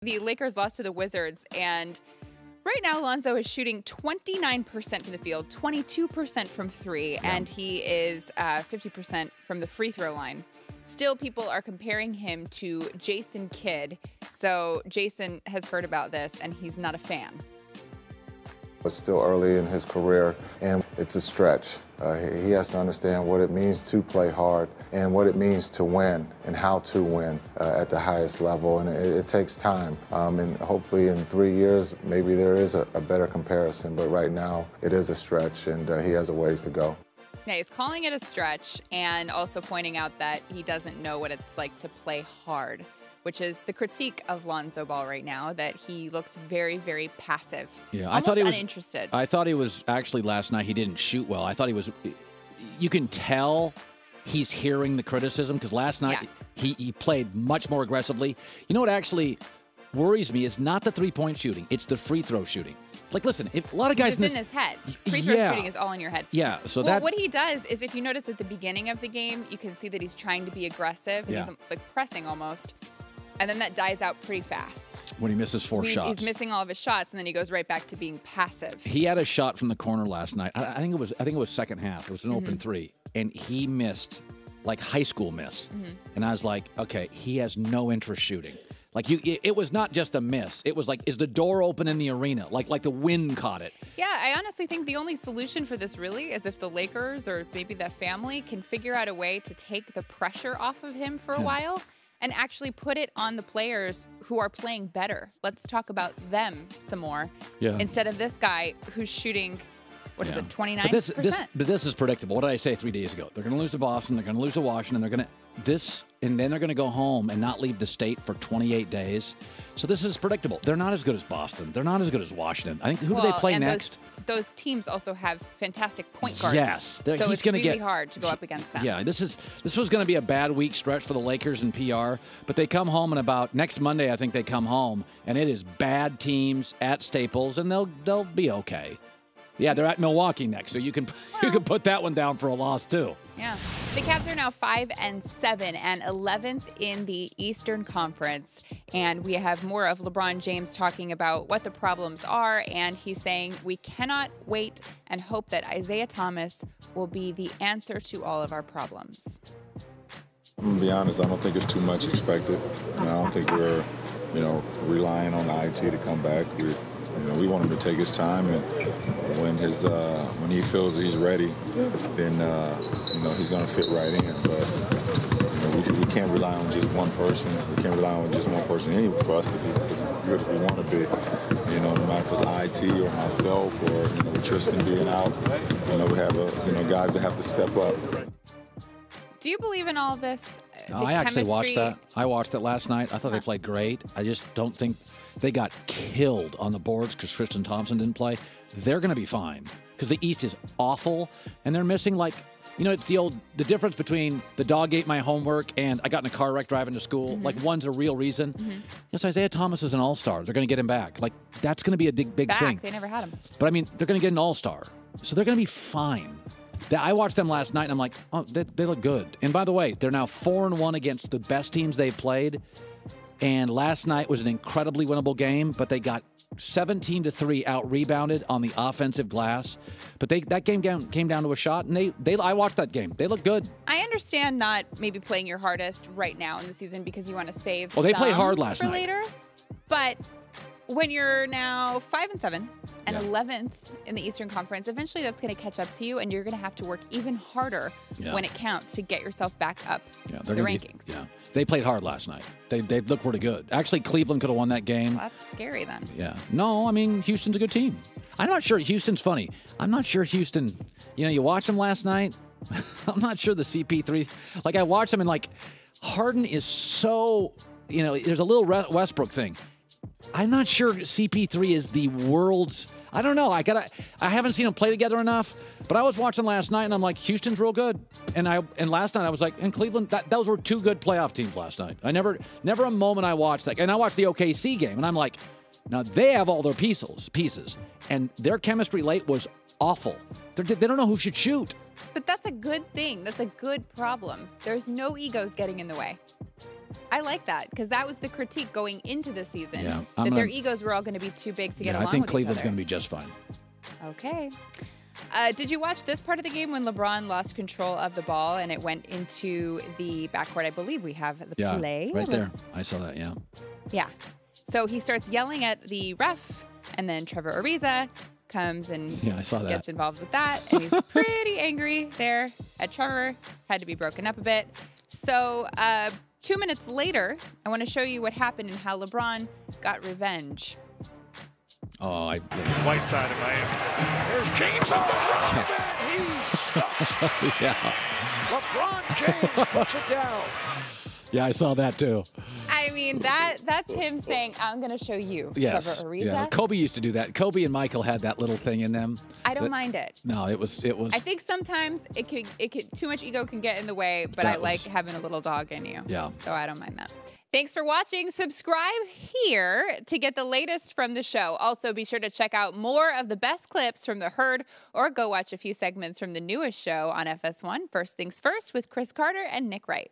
The Lakers lost to the Wizards, and right now Lonzo is shooting 29% from the field, 22% from three, and he is 50% from the free throw line. Still, people are comparing him to Jason Kidd. So Jason has heard about this, and he's not a fan. It's still early in his career, and it's a stretch. He has to understand what it means to play hard and what it means to win and how to win at the highest level. And it takes time. And hopefully in 3 years, maybe there is a better comparison. But right now, it is a stretch, and he has a ways to go. Yeah, he's calling it a stretch and also pointing out that he doesn't know what it's like to play hard, which is the critique of Lonzo Ball right now, that he looks very, very passive. Yeah, I thought he was uninterested. I thought he was actually last night. He didn't shoot well. I thought he was. You can tell he's hearing the criticism because last night he played much more aggressively. You know what actually worries me is not the 3-point shooting; it's the free throw shooting. Like, listen, if a lot of guys in his head. Free throw shooting is all in your head. Yeah, so what he does is, if you notice at the beginning of the game, you can see that he's trying to be aggressive. And he's like pressing almost. And then that dies out pretty fast. When he misses four shots. He's missing all of his shots, and then he goes right back to being passive. He had a shot from the corner last night. I think it was second half. It was an open three, and he missed like high school miss. And I was like, okay, he has no interest shooting. Like it was not just a miss. It was like, is the door open in the arena? Like the wind caught it. Yeah, I honestly think the only solution for this really is if the Lakers or maybe the family can figure out a way to take the pressure off of him for a while and actually put it on the players who are playing better. Let's talk about them some more. Yeah. Instead of this guy who's shooting, 29%? But this is predictable. What did I say 3 days ago? They're going to lose to Boston. They're going to lose to Washington. And then they're going to go home and not leave the state for 28 days. So this is predictable. They're not as good as Boston. They're not as good as Washington. I think who do they play next? Those teams also have fantastic point guards. Yes, so it's really hard to go up against them. Yeah, this was going to be a bad week stretch for the Lakers and PR, but they come home and about next Monday I think they come home and it is bad teams at Staples and they'll be okay. Yeah, they're at Milwaukee next, so you can put that one down for a loss too. Yeah. The Cavs are now 5-7 and 11th in the Eastern Conference. And we have more of LeBron James talking about what the problems are. And he's saying we cannot wait and hope that Isaiah Thomas will be the answer to all of our problems. I'm going to be honest, I don't think it's too much expected. I don't think we're, relying on IT to come back. We want him to take his time, and when he feels he's ready, then he's going to fit right in. But we can't rely on just one person. We can't rely on just one person anyway for us to be as good as we want to be. No matter if it's IT or myself or with Tristan being out, we have guys that have to step up. Do you believe in all of this? I actually watched that. I watched it last night. I thought they played great. I just don't think they got killed on the boards because Tristan Thompson didn't play. They're going to be fine because the East is awful, and they're missing it's the difference between the dog ate my homework and I got in a car wreck driving to school. Like one's a real reason. Yes, Isaiah Thomas is an all-star. They're going to get him back. That's going to be a big thing. They never had him. But they're going to get an all-star, so they're going to be fine. I watched them last night, and I'm like, oh, they look good. And by the way, they're now 4-1 against the best teams they've played. And last night was an incredibly winnable game, but they got 17-3 out-rebounded on the offensive glass. But that game came down to a shot, and I watched that game. They look good. I understand not maybe playing your hardest right now in the season because you want to save they played hard last night. Later. But when you're now 5-7 and 11th in the Eastern Conference, eventually that's going to catch up to you, and you're going to have to work even harder when it counts to get yourself back up the rankings. They played hard last night. They looked pretty good. Actually, Cleveland could have won that game. Well, that's scary then. Yeah. No, Houston's a good team. I'm not sure. Houston's funny. I'm not sure Houston, you watched them last night. I'm not sure the CP3. I watched them and Harden is so, there's a little Westbrook thing. I'm not sure CP3 is the world's. I don't know. I haven't seen them play together enough. But I was watching last night, and I'm like, Houston's real good. And last night I was like, and Cleveland. Those were two good playoff teams last night. I never a moment I watched that. And I watched the OKC game, and I'm like, now they have all their pieces, and their chemistry late was awful. They don't know who should shoot. But that's a good thing. That's a good problem. There's no egos getting in the way. I like that because that was the critique going into the season. Yeah, that their egos were all going to be too big to get along I think with Cleveland's each other. going to be just fine. Okay. Did you watch this part of the game when LeBron lost control of the ball and it went into the backcourt? I believe we have the play. Right there. I saw that, yeah. Yeah. So he starts yelling at the ref, and then Trevor Ariza comes and I saw that. gets involved with that. And he's pretty angry there at Trevor. Had to be broken up a bit. So 2 minutes later, I want to show you what happened and how LeBron got revenge. Oh, Whiteside of Miami. There's James on the drive, and he stuffs. Yeah. LeBron James puts it down. Yeah, I saw that too. I mean, that's him saying, I'm going to show you, Yes. Trevor Ariza. Yeah. Kobe used to do that. Kobe and Michael had that little thing in them. I don't mind it. No, it was. I think sometimes it could too much ego can get in the way, but I like having a little dog in you. Yeah. So I don't mind that. Thanks for watching. Subscribe here to get the latest from the show. Also, be sure to check out more of the best clips from The Herd or go watch a few segments from the newest show on FS1, First Things First with Chris Carter and Nick Wright.